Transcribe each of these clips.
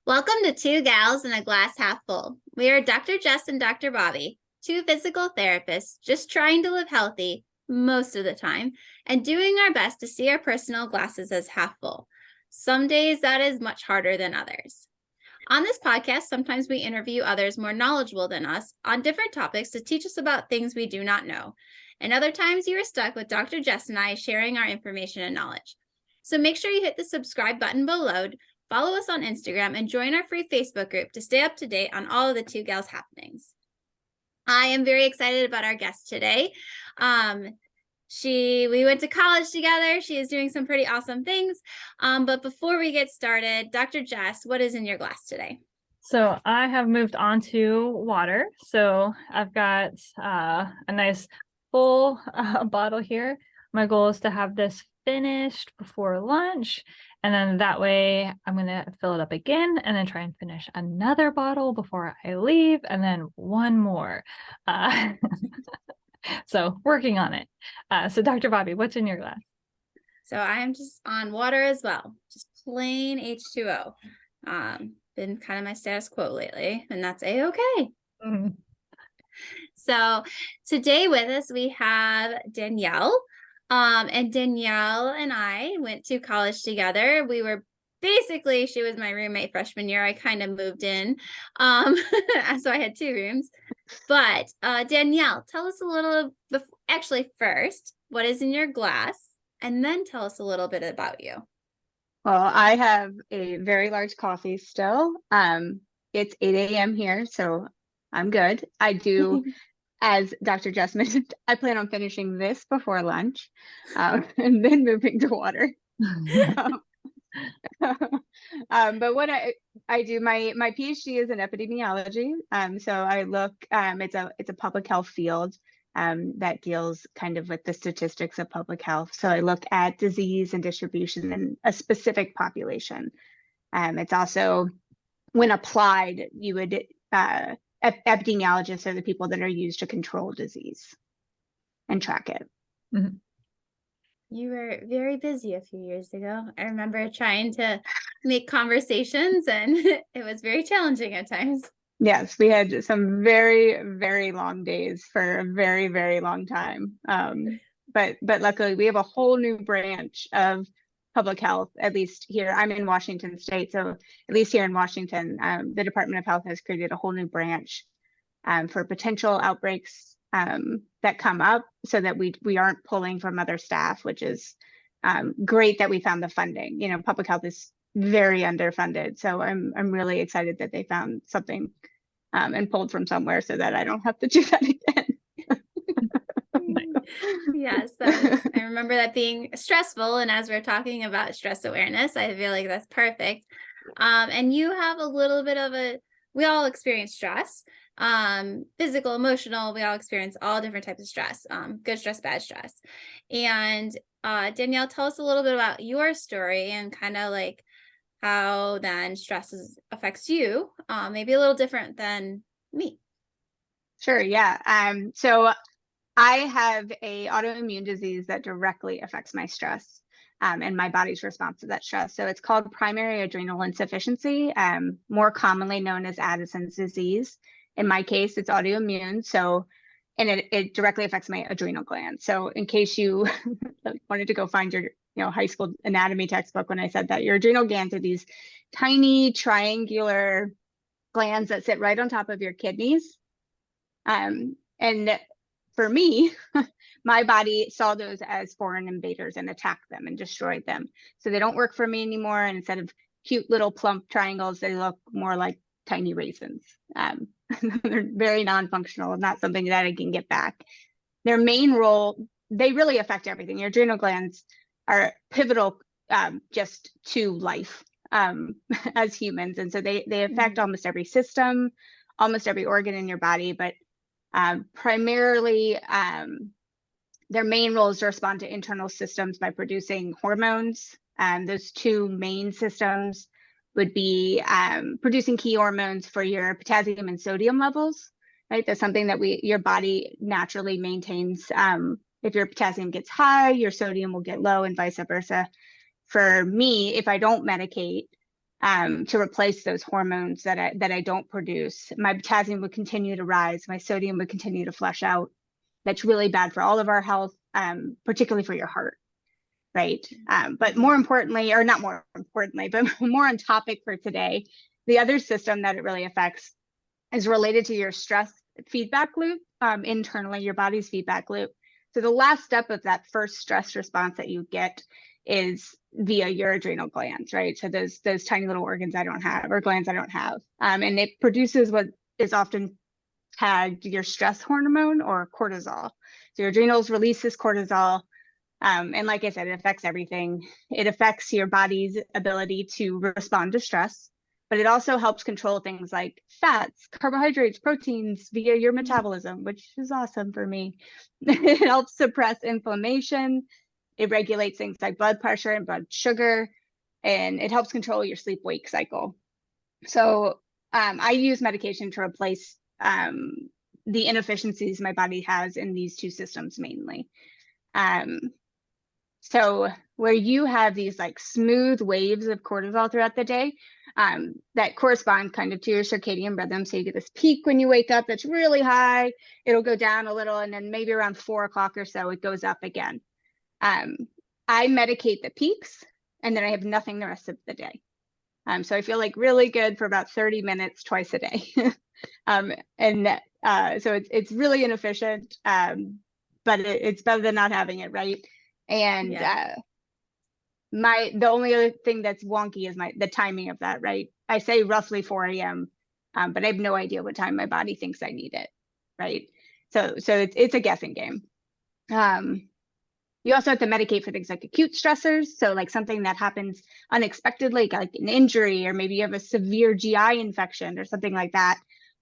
Welcome to Two Gals and a Glass Half Full. We are Dr. Jess and Dr. Bobbie, two physical therapists just trying to live healthy most of the time and doing our best to see our personal glasses as half full. Some days that is much harder than others. On this podcast, sometimes we interview others more knowledgeable than us on different topics to teach us about things we do not know. And other times you are stuck with Dr. Jess and I sharing our information and knowledge. So make sure you hit the subscribe button below, follow us on Instagram, and join our free Facebook group to stay up to date on all of the Two Gals happenings. I am very excited about our guest today. We went to college together. She is doing some pretty awesome things. But before we get started, Dr. Jess, what is in your glass today? So I have moved on to water. So I've got a nice full bottle here. My goal is to have this finished before lunch. And then that way I'm going to fill it up again and then try and finish another bottle before I leave. And then one more. So working on it. So Dr. Bobbie, what's in your glass? So I am just on water as well. Just plain H2O. Been kind of my status quo lately, and that's A-okay. Mm-hmm. So today with us, we have Danielle. And Danielle and I went to college together. She was my roommate freshman year. I kind of moved in. So I had two rooms. But Danielle, tell us a little, first, what is in your glass? And then tell us a little bit about you. Well, I have a very large coffee still. It's 8 a.m. here, so I'm good. I do, as Dr. Jess mentioned, I plan on finishing this before lunch and then moving to water. But what I do, my PhD is in epidemiology. So I look, it's a public health field that deals kind of with the statistics of public health. So I look at disease and distribution in a specific population. It's also, when applied, you would, epidemiologists are the people that are used to control disease and track it. Mm-hmm. You were very busy a few years ago. I remember trying to make conversations and it was very challenging at times. Yes, we had some very, very long days for a very, very long time. But luckily we have a whole new branch of public health, at least here. I'm in Washington State, so at least here in Washington, the Department of Health has created a whole new branch for potential outbreaks that come up, so that we aren't pulling from other staff, which is great that we found the funding. You know, public health is very underfunded, so I'm really excited that they found something and pulled from somewhere so that I don't have to do that again. Yes, I remember that being stressful, and as we're talking about stress awareness, I feel like that's perfect. And you have a little bit of we all experience stress, physical, emotional. We all experience all different types of stress, good stress, bad stress. And Danielle, tell us a little bit about your story and kind of like how then stress affects you, maybe a little different than me. Sure, yeah. So I have a autoimmune disease that directly affects my stress and my body's response to that stress. So it's called primary adrenal insufficiency, more commonly known as Addison's disease. In my case, it's autoimmune. So, and it directly affects my adrenal glands. So in case you wanted to go find your high school anatomy textbook when I said that, your adrenal glands are these tiny triangular glands that sit right on top of your kidneys. And for me, my body saw those as foreign invaders and attacked them and destroyed them. So they don't work for me anymore. And instead of cute little plump triangles, they look more like tiny raisins. They're very non-functional, not something that I can get back. Their main role, they really affect everything. Your adrenal glands are pivotal just to life as humans. And so they affect almost every system, almost every organ in your body, but primarily their main role is to respond to internal systems by producing hormones. Those two main systems would be producing key hormones for your potassium and sodium levels, right? That's something that your body naturally maintains. If your potassium gets high, your sodium will get low and vice versa. For me, if I don't medicate, to replace those hormones that I don't produce. My potassium would continue to rise. My sodium would continue to flush out. That's really bad for all of our health, particularly for your heart, right? But more importantly, or not more importantly, but more on topic for today, the other system that it really affects is related to your stress feedback loop, internally, your body's feedback loop. So the last step of that first stress response that you get is via your adrenal glands, right? So those tiny little organs I don't have, or glands I don't have. And it produces what is often tagged your stress hormone, or cortisol. So your adrenals release this cortisol. And like I said, it affects everything. It affects your body's ability to respond to stress, but it also helps control things like fats, carbohydrates, proteins via your metabolism, which is awesome for me. It helps suppress inflammation. It regulates things like blood pressure and blood sugar, and it helps control your sleep-wake cycle. So I use medication to replace the inefficiencies my body has in these two systems mainly. So where you have these like smooth waves of cortisol throughout the day, that correspond kind of to your circadian rhythm. So you get this peak when you wake up that's really high, it'll go down a little, and then maybe around 4 o'clock or so, it goes up again. I medicate the peaks, and then I have nothing the rest of the day. So I feel like really good for about 30 minutes twice a day. So it's really inefficient, but it's better than not having it, right? And Yeah. the only other thing that's wonky is the timing of that, right? I say roughly 4 a.m., but I have no idea what time my body thinks I need it, right? So it's a guessing game. You also have to medicate for things like acute stressors. So like something that happens unexpectedly, like an injury, or maybe you have a severe GI infection or something like that.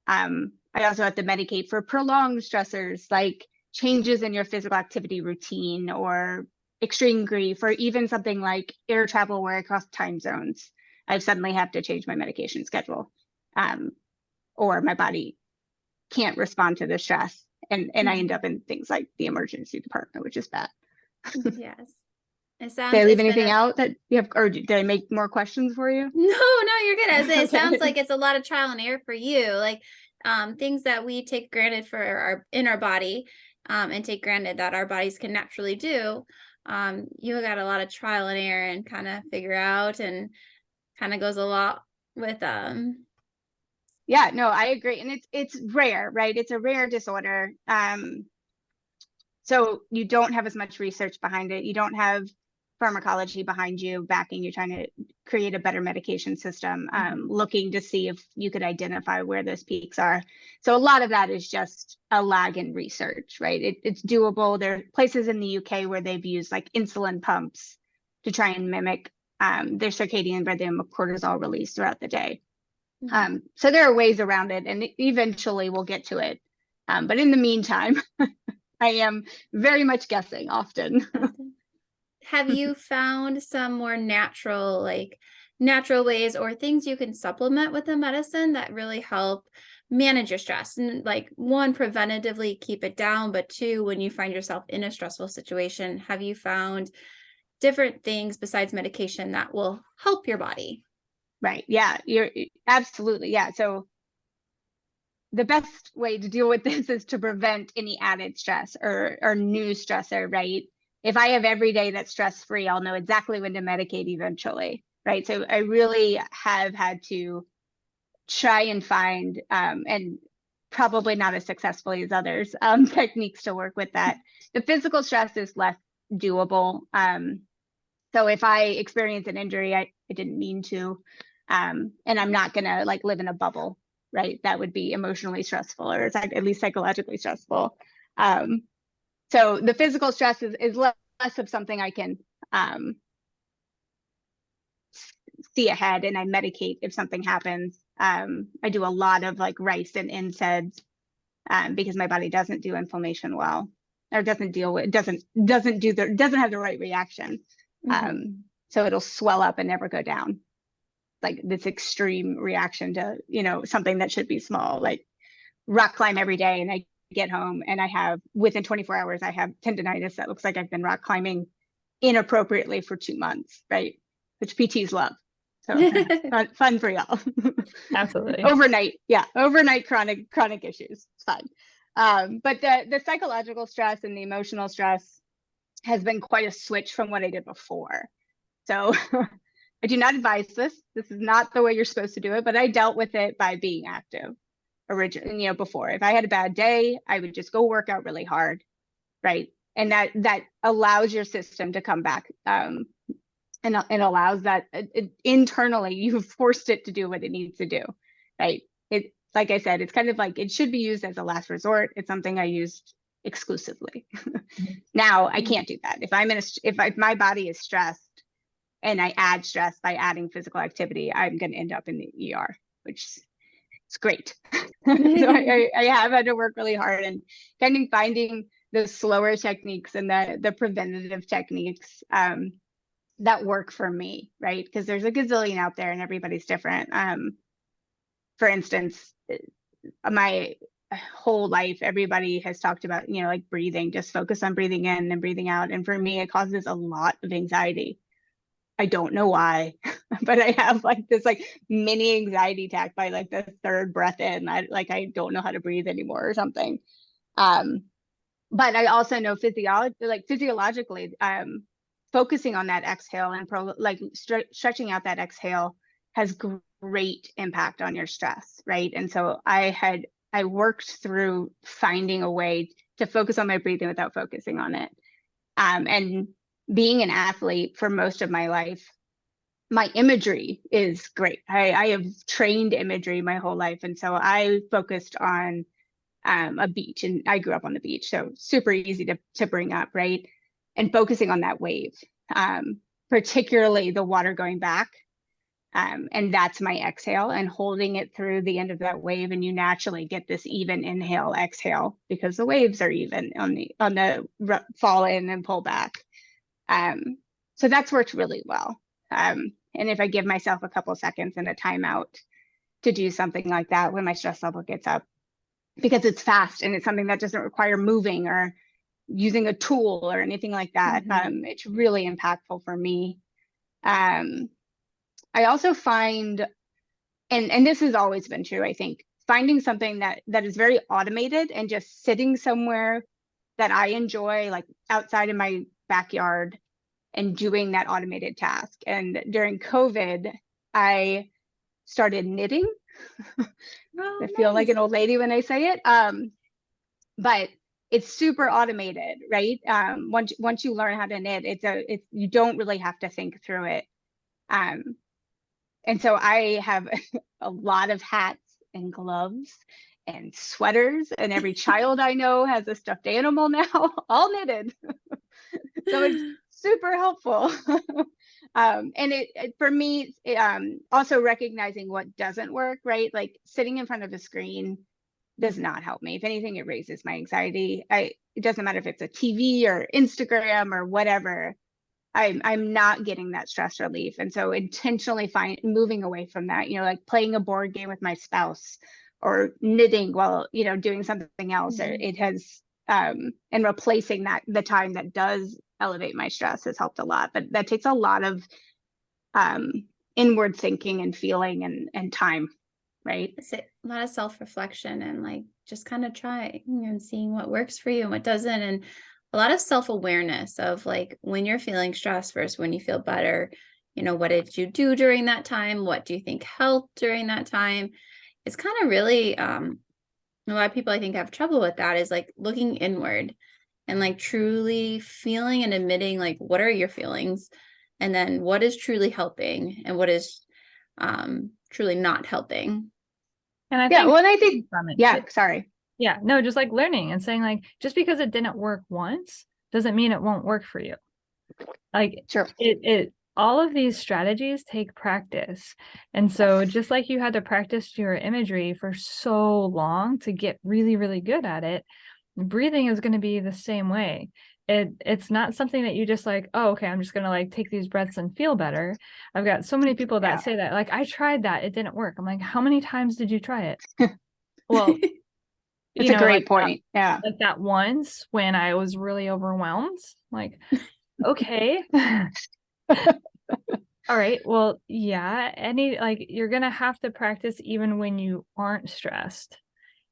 I also have to medicate for prolonged stressors, like changes in your physical activity routine, or extreme grief, or even something like air travel where I cross time zones. I suddenly have to change my medication schedule, or my body can't respond to the stress. And I end up in things like the emergency department, which is bad. Yes. It sounds. Did I leave it's been anything a- out that you have, or did I make more questions for you? No, you're good. As it Okay. sounds like it's a lot of trial and error for you, like things that we take granted for our body, and take granted that our bodies can naturally do. You got a lot of trial and error and kind of figure out, and kind of goes a lot with Yeah, no, I agree. And it's rare, right? It's a rare disorder. So you don't have as much research behind it. You don't have pharmacology behind you backing you, trying to create a better medication system, looking to see if you could identify where those peaks are. So a lot of that is just a lag in research, right? It's doable. There are places in the UK where they've used like insulin pumps to try and mimic their circadian rhythm of cortisol release throughout the day. So there are ways around it, and eventually we'll get to it. But in the meantime, I am very much guessing often. Have you found some more natural ways or things you can supplement with the medicine that really help manage your stress, and like, one, preventatively keep it down, but two, when you find yourself in a stressful situation, have you found different things besides medication that will help your body? Right. Yeah, you're absolutely. Yeah. So the best way to deal with this is to prevent any added stress or new stressor, right? If I have every day that's stress-free, I'll know exactly when to medicate eventually, right? So I really have had to try and find, and probably not as successfully as others, techniques to work with that. The physical stress is less doable. So if I experience an injury, I didn't mean to, and I'm not gonna like live in a bubble, right? That would be emotionally stressful, or it's at least psychologically stressful. So the physical stress is less of something I can see ahead, and I medicate if something happens. I do a lot of like rice and NSAIDs because my body doesn't do inflammation well, or doesn't have the right reaction. So it'll swell up and never go down. Like this extreme reaction to, something that should be small, like rock climb every day, and I get home and I have, within 24 hours, I have tendonitis that looks like I've been rock climbing inappropriately for 2 months, right? Which PTs love. So fun for y'all. Absolutely. Overnight chronic issues. It's fun. But the psychological stress and the emotional stress has been quite a switch from what I did before. So I do not advise this. This is not the way you're supposed to do it, but I dealt with it by being active originally, before. If I had a bad day, I would just go work out really hard, right? And that allows your system to come back, and allows that internally, you've forced it to do what it needs to do, right? It, like I said, it's kind of like, it should be used as a last resort. It's something I used exclusively. Now I can't do that. If my body is stressed and I add stress by adding physical activity, I'm going to end up in the ER, which is great. So I have had to work really hard and kind of finding the slower techniques and the preventative techniques that work for me, right? Because there's a gazillion out there and everybody's different. For instance, my whole life, everybody has talked about, like breathing, just focus on breathing in and breathing out. And for me, it causes a lot of anxiety. I don't know why, but I have like this mini anxiety attack by like the third breath in. I don't know how to breathe anymore or something. But I also know physiologically, focusing on that exhale and stretching out that exhale has great impact on your stress, right? And so I worked through finding a way to focus on my breathing without focusing on it. And being an athlete for most of my life, my imagery is great. I have trained imagery my whole life. And so I focused on a beach, and I grew up on the beach, so super easy to bring up, right? And focusing on that wave, particularly the water going back. And that's my exhale, and holding it through the end of that wave. And you naturally get this even inhale, exhale, because the waves are even on the fall in and pull back. So that's worked really well. And if I give myself a couple seconds and a timeout to do something like that when my stress level gets up, because it's fast and it's something that doesn't require moving or using a tool or anything like that, it's really impactful for me. I also find, and this has always been true, I think, finding something that is very automated and just sitting somewhere that I enjoy, like outside in my backyard, and doing that automated task. And during COVID, I started knitting. I feel like an old lady when I say it, but it's super automated, right? Once you learn how to knit, you don't really have to think through it. And so I have a lot of hats and gloves and sweaters, and every child I know has a stuffed animal now, all knitted. So it's super helpful. And for me, also recognizing what doesn't work, right? Like sitting in front of a screen does not help me. If anything, it raises my anxiety. It doesn't matter if it's a TV or Instagram or whatever. I'm not getting that stress relief. And so intentionally moving away from that, like playing a board game with my spouse or knitting while, doing something else. It has, and replacing the time that does elevate my stress has helped a lot. But that takes a lot of inward thinking and feeling and time, right? It's a lot of self-reflection and just kind of trying and seeing what works for you and what doesn't. And a lot of self-awareness of when you're feeling stressed versus when you feel better, what did you do during that time? What do you think helped during that time? It's kind of really, a lot of people I think have trouble with that, is looking inward and truly feeling and admitting what are your feelings, and then what is truly helping and what is truly not helping. And I think from it, sorry. Yeah, no, just learning and saying just because it didn't work once doesn't mean it won't work for you. Sure. It all of these strategies take practice. And so just like you had to practice your imagery for so long to get really, really good at it, breathing is going to be the same way. It's not something that you just oh, okay, I'm just going to take these breaths and feel better. I've got so many people that say that, I tried that, it didn't work. I'm how many times did you try it? Well, it's a great point. That once when I was really overwhelmed, okay. All right. Well, yeah, you're going to have to practice even when you aren't stressed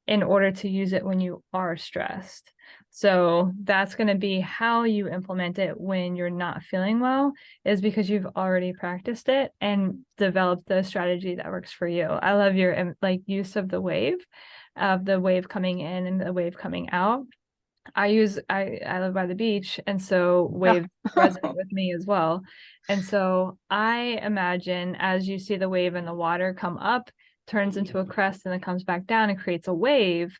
in order to use it when you are stressed. So that's going to be how you implement it when you're not feeling well, is because you've already practiced it and developed the strategy that works for you. I love your use of the wave coming in and the wave coming out. I live by the beach, and so waves resonate with me as well. And so I imagine as you see the wave in the water come up, turns into a crest, and then comes back down and creates a wave,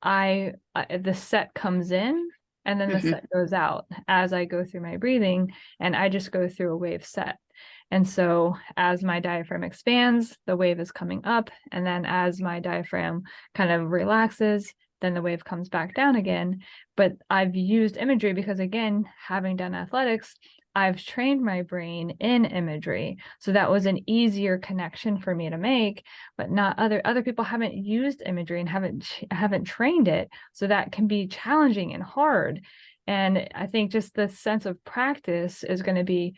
the set comes in and then the set goes out as I go through my breathing, and I just go through a wave set. And so as my diaphragm expands, the wave is coming up, and then as my diaphragm kind of relaxes, then the wave comes back down again. But I've used imagery because, again, having done athletics, I've trained my brain in imagery. So that was an easier connection for me to make, but not other people haven't used imagery and haven't trained it. So that can be challenging and hard. And I think just the sense of practice is going to be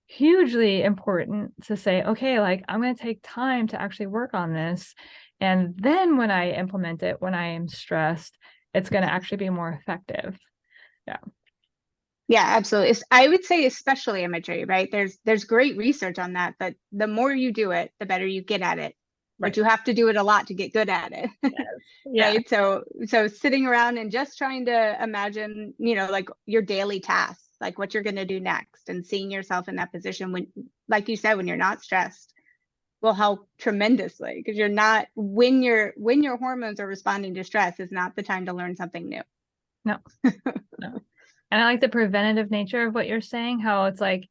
hugely important to say, okay, like I'm going to take time to actually work on this. And then when I implement it, when I am stressed, it's going to actually be more effective. Yeah. Yeah, absolutely. I would say especially imagery, right? There's great research on that, but the more you do it, the better you get at it. Right. But you have to do it a lot to get good at it. Yes. Yeah. Right. So sitting around and just trying to imagine, like your daily tasks, like what you're going to do next, and seeing yourself in that position when, like you said, when you're not stressed, will help tremendously, because when your hormones are responding to stress is not the time to learn something new. No. And I like the preventative nature of what you're saying, how it's like,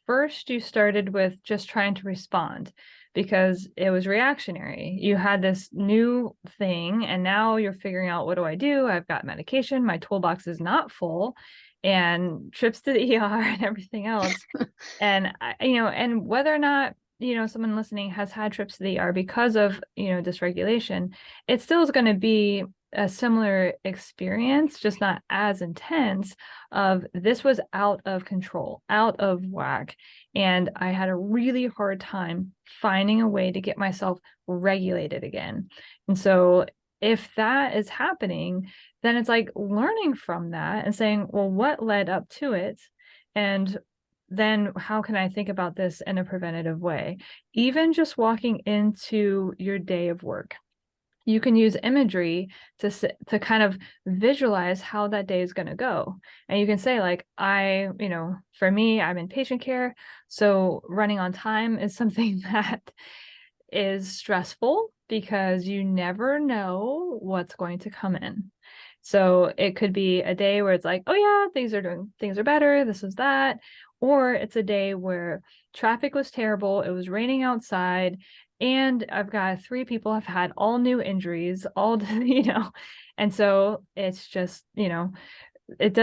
first you started with just trying to respond because it was reactionary. You had this new thing, and now you're figuring out, what do I do? I've got medication, my toolbox is not full, and trips to the ER and everything else. And and whether or not someone listening has had trips to the ER because of dysregulation, it still is going to be a similar experience, just not as intense. Of this was out of control, out of whack, and I had a really hard time finding a way to get myself regulated again. And so if that is happening, then it's like learning from that and saying, well, what led up to it? And then how can I think about this in a preventative way? Even just walking into your day of work, you can use imagery to kind of visualize how that day is going to go. And you can say, like, for me, I'm in patient care, so running on time is something that is stressful because you never know what's going to come in. So it could be a day where it's like, oh yeah, things are better, this is that. Or it's a day where traffic was terrible, it was raining outside, and I've got 3 people have had all new injuries, and so it's just, it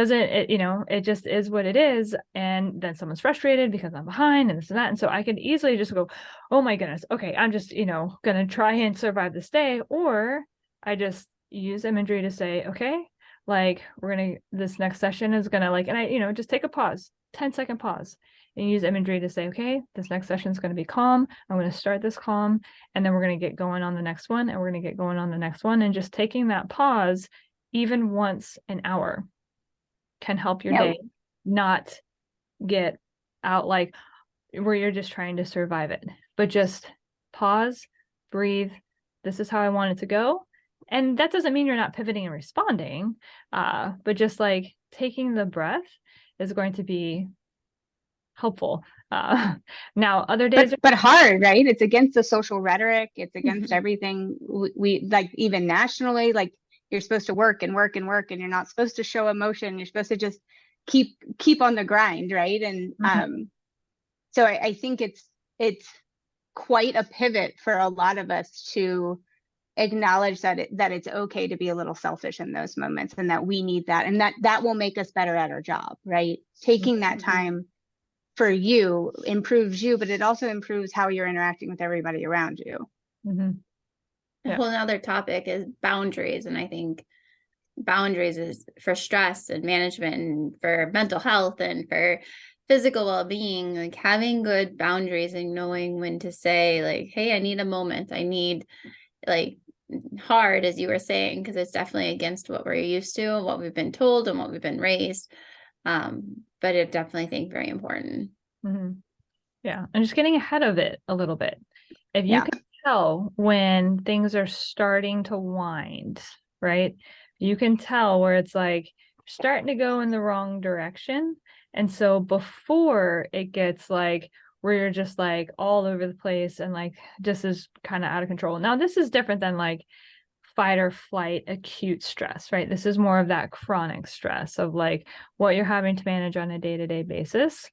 just is what it is. And then someone's frustrated because I'm behind and this and that. And so I can easily just go, oh my goodness, okay, I'm just, going to try and survive this day. Or I just use imagery to say, okay, like this next session is going to and I, just take a pause, 10-second pause, and use imagery to say, okay, this next session is going to be calm. I'm going to start this calm, and then we're going to get going on the next one, and we're going to get going on the next one. And just taking that pause, even once an hour, can help your day not get out like where you're just trying to survive it, but just pause, breathe. This is how I want it to go. And that doesn't mean you're not pivoting and responding, but just like taking the breath is going to be helpful. Now other days but hard, right? It's against the social rhetoric, it's against everything we like, even nationally, like you're supposed to work and work and work, and you're not supposed to show emotion, you're supposed to just keep on the grind, right? And so I think it's quite a pivot for a lot of us to acknowledge that it's okay to be a little selfish in those moments, and that we need that, and that will make us better at our job, right? Taking that time for you improves you, but it also improves how you're interacting with everybody around you. A whole nother topic is boundaries. And I think boundaries is for stress and management and for mental health and for physical well-being, like having good boundaries and knowing when to say like, hey, I need a moment. I need, like, hard, as you were saying, because it's definitely against what we're used to, what we've been told and what we've been raised. But I definitely think very important. Yeah. And just getting ahead of it a little bit. If you Yeah. can tell when things are starting to wind, right? You can tell where it's like starting to go in the wrong direction. And so before it gets like where you're just like all over the place and like just is kind of out of control. Now, this is different than like fight or flight acute stress, right? This is more of that chronic stress of like what you're having to manage on a day-to-day basis.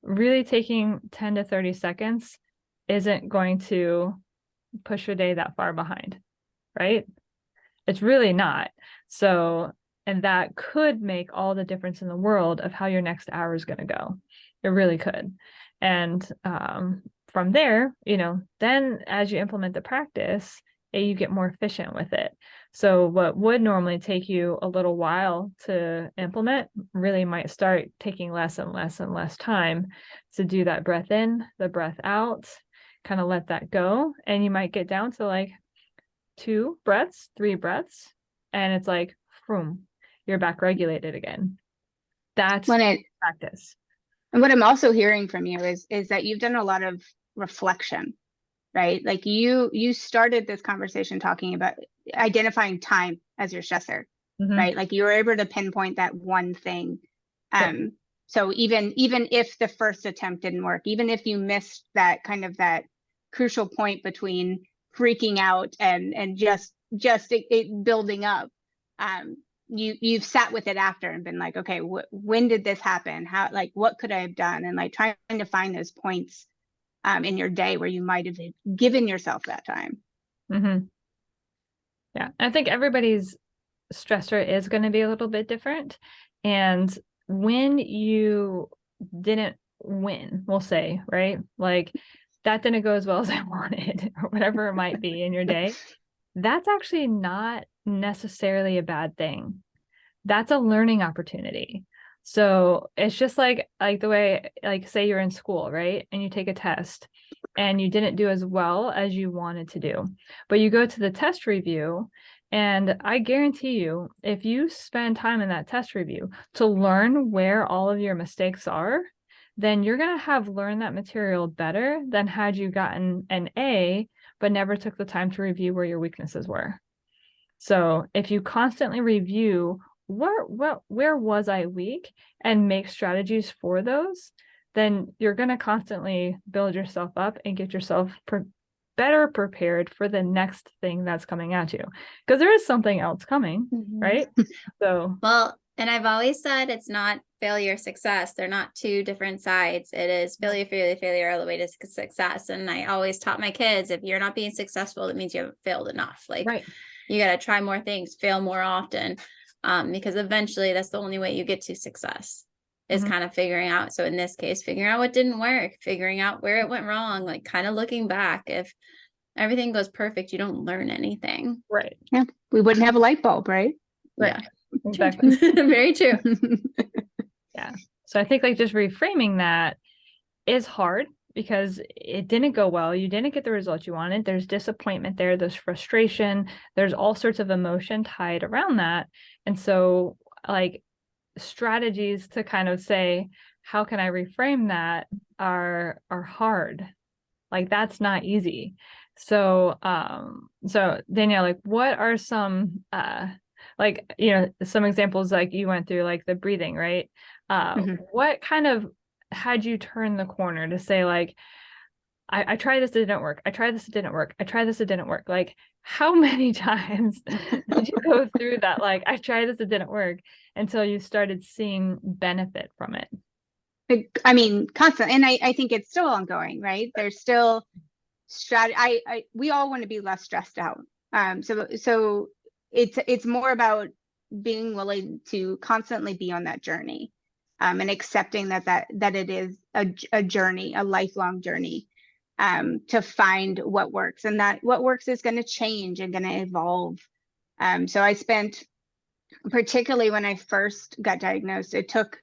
Really taking 10 to 30 seconds isn't going to push your day that far behind, right? It's really not. So, and that could make all the difference in the world of how your next hour is going to go. It really could. And from there, then as you implement the practice, you get more efficient with it. So what would normally take you a little while to implement really might start taking less and less and less time to do that breath in, the breath out, kind of let that go. And you might get down to like 2 breaths, 3 breaths, and it's like, boom, you're back regulated again. That's practice. And what I'm also hearing from you is that you've done a lot of reflection, right? Like you started this conversation talking about identifying time as your stressor, right? Like you were able to pinpoint that one thing. So even if the first attempt didn't work, even if you missed that kind of that crucial point between freaking out and just it building up, you've sat with it after and been like, okay, when did this happen? How, like, what could I have done? And like trying to find those points in your day where you might have given yourself that time. Yeah, I think everybody's stressor is going to be a little bit different. And when you didn't win, we'll say, right? Like that didn't go as well as I wanted, or whatever it might be in your day. That's actually not necessarily a bad thing. That's a learning opportunity. So it's just like the way, like, say you're in school, right? And you take a test and you didn't do as well as you wanted to do, but you go to the test review. And I guarantee you, if you spend time in that test review to learn where all of your mistakes are, then you're going to have learned that material better than had you gotten an A, but never took the time to review where your weaknesses were. So if you constantly review where was I weak and make strategies for those, then you're going to constantly build yourself up and get yourself better prepared for the next thing that's coming at you, because there is something else coming, right? So, well, and I've always said it's not failure, success. They're not two different sides. It is failure all the way to success. And I always taught my kids, if you're not being successful, that means you haven't failed enough. Like, you got to try more things, fail more often. Because eventually that's the only way you get to success is kind of figuring out. So in this case, figuring out what didn't work, figuring out where it went wrong, like kind of looking back. If everything goes perfect, you don't learn anything. Right. Yeah. We wouldn't have a light bulb, right? Yeah. Exactly. Very true. Yeah. So I think like just reframing that is hard because it didn't go well. You didn't get the results you wanted. There's disappointment there. There's frustration. There's all sorts of emotion tied around that. And so like strategies to kind of say, how can I reframe that are hard. Like that's not easy. So, so Danielle, like what are some, like, some examples like you went through, like the breathing, right? What kind of had you turn the corner to say like, I tried this, it didn't work. I tried this, it didn't work. I tried this, it didn't work. Like how many times did you go through that? Like I tried this, it didn't work until you started seeing benefit from it. I mean, constant. And I think it's still ongoing, right? There's still strategy. We all want to be less stressed out. So it's more about being willing to constantly be on that journey, and accepting that it is a journey, a lifelong journey, to find what works, and that what works is going to change and going to evolve. So I spent, particularly when I first got diagnosed, it took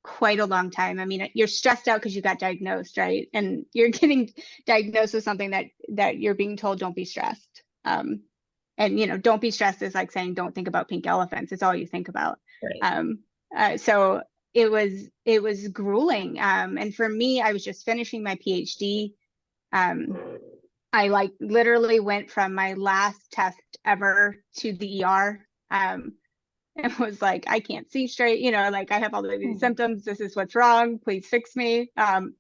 quite a long time. I mean, you're stressed out because you got diagnosed, right? And you're getting diagnosed with something that you're being told, don't be stressed. And, you know, don't be stressed is like saying, don't think about pink elephants. It's all you think about. Right. So it was grueling. And for me, I was just finishing my PhD. I like literally went from my last test ever to the ER. And was like, I can't see straight, you know, like I have all of these symptoms. This is what's wrong. Please fix me.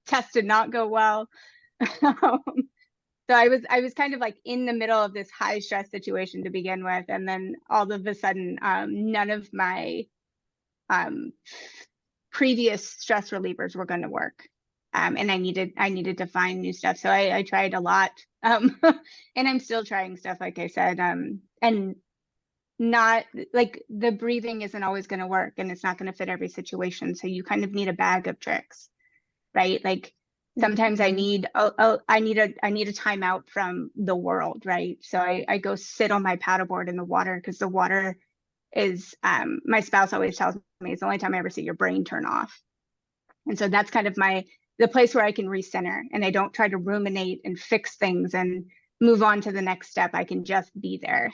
Test did not go well. So I was kind of like in the middle of this high stress situation to begin with. And then all of a sudden, none of my previous stress relievers were going to work. And I needed to find new stuff. So I tried a lot. And I'm still trying stuff, like I said, and not like the breathing isn't always going to work, and it's not going to fit every situation. So you kind of need a bag of tricks, right? Like sometimes I need a timeout from the world, right? So I go sit on my paddleboard in the water, because the water is my spouse always tells me it's the only time I ever see your brain turn off. And so that's kind of the place where I can recenter, and I don't try to ruminate and fix things and move on to the next step. I can just be there.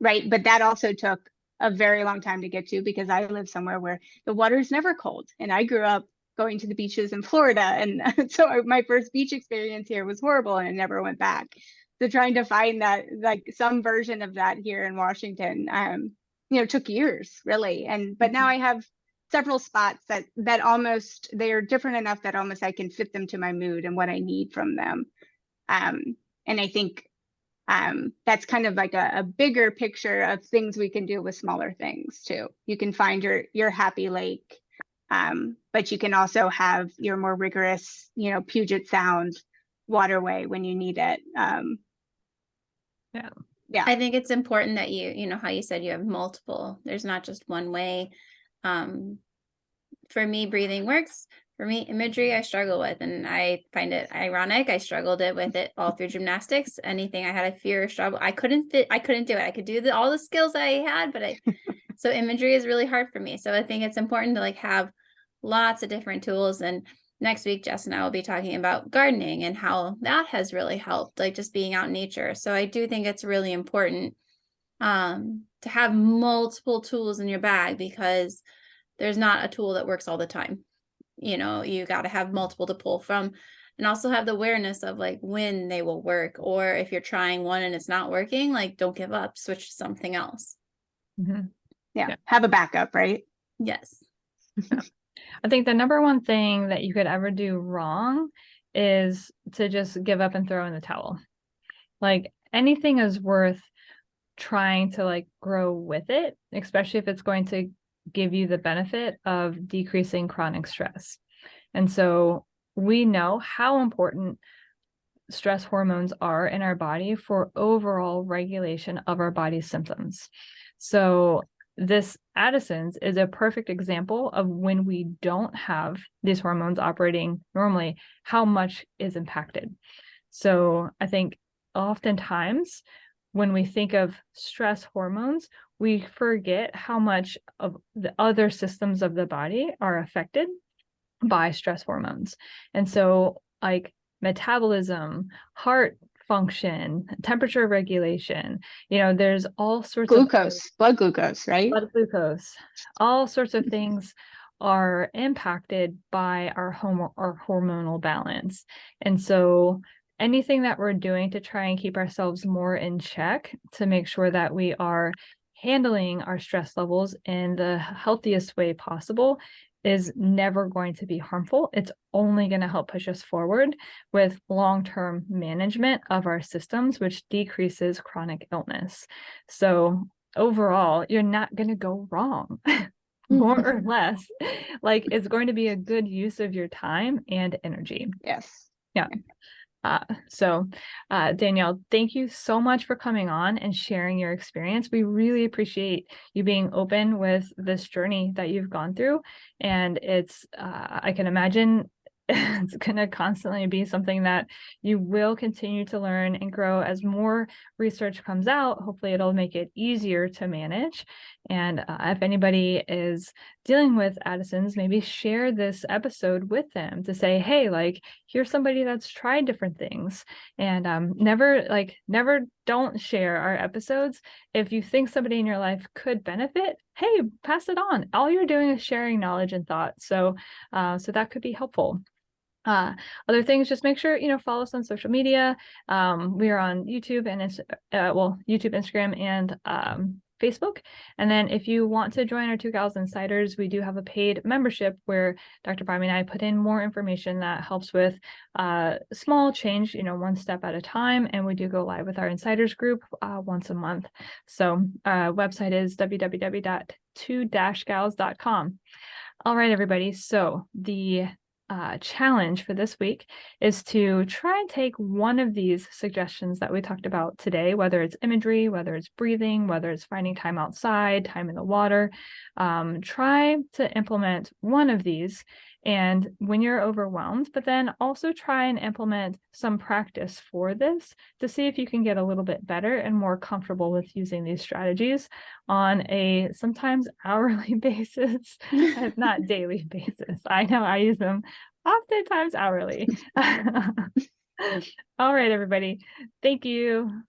Right. But that also took a very long time to get to, because I live somewhere where the water is never cold. And I grew up going to the beaches in Florida. And so my first beach experience here was horrible, and I never went back. So trying to find that, like some version of that here in Washington, you know, took years really. But now I have several spots that almost, they are different enough that almost I can fit them to my mood and what I need from them. And I think that's kind of like a bigger picture of things we can do with smaller things too. You can find your happy lake, but you can also have your more rigorous, you know, Puget Sound waterway when you need it. Yeah. I think it's important that you know, how you said you have multiple, there's not just one way. For me, breathing works. For me, imagery, I struggle with, and I find it ironic. I struggled with it all through gymnastics. Anything I had a fear or struggle, I couldn't do it. I could do all the skills I had, but so imagery is really hard for me. So I think it's important to like have lots of different tools. And next week, Jess and I will be talking about gardening and how that has really helped, like just being out in nature. So I do think it's really important to have multiple tools in your bag, because there's not a tool that works all the time. You know, you got to have multiple to pull from, and also have the awareness of like when they will work, or if you're trying one and it's not working, like don't give up, switch to something else. Yeah. Have a backup, right? Yes. I think the number one thing that you could ever do wrong is to just give up and throw in the towel. Like anything is worth trying to like grow with it, especially if it's going to give you the benefit of decreasing chronic stress. And so we know how important stress hormones are in our body for overall regulation of our body's symptoms. So this Addison's is a perfect example of when we don't have these hormones operating normally, how much is impacted. So I think oftentimes when we think of stress hormones, we forget how much of the other systems of the body are affected by stress hormones. And so like metabolism, heart function, temperature regulation, you know, there's all sorts of blood glucose, right? Blood glucose, all sorts of things are impacted by our hormonal balance. And so anything that we're doing to try and keep ourselves more in check to make sure that we are handling our stress levels in the healthiest way possible is never going to be harmful. It's only going to help push us forward with long-term management of our systems, which decreases chronic illness. So overall, you're not going to go wrong, more or less. Like it's going to be a good use of your time and energy. Yes. Yeah. So Danielle, thank you so much for coming on and sharing your experience. We really appreciate you being open with this journey that you've gone through. And it's, I can imagine it's going to constantly be something that you will continue to learn and grow as more research comes out. Hopefully it'll make it easier to manage. And if anybody is dealing with Addison's, maybe share this episode with them to say, hey, like, here's somebody that's tried different things. And never don't share our episodes. If you think somebody in your life could benefit, hey, pass it on. All you're doing is sharing knowledge and thought. So that could be helpful. Other things, just make sure, follow us on social media. We are on YouTube and YouTube, Instagram, and Facebook. And then if you want to join our 2 Gals Insiders, we do have a paid membership where Dr. Bobbie and I put in more information that helps with small change, one step at a time. And we do go live with our insiders group once a month. So website is www.2-gals.com. All right, everybody. So the challenge for this week is to try and take one of these suggestions that we talked about today, whether it's imagery, whether it's breathing, whether it's finding time outside, time in the water. Try to implement one of these and when you're overwhelmed, but then also try and implement some practice for this to see if you can get a little bit better and more comfortable with using these strategies on a sometimes hourly basis, not daily basis. I know I use them oftentimes hourly. All right, everybody. Thank you.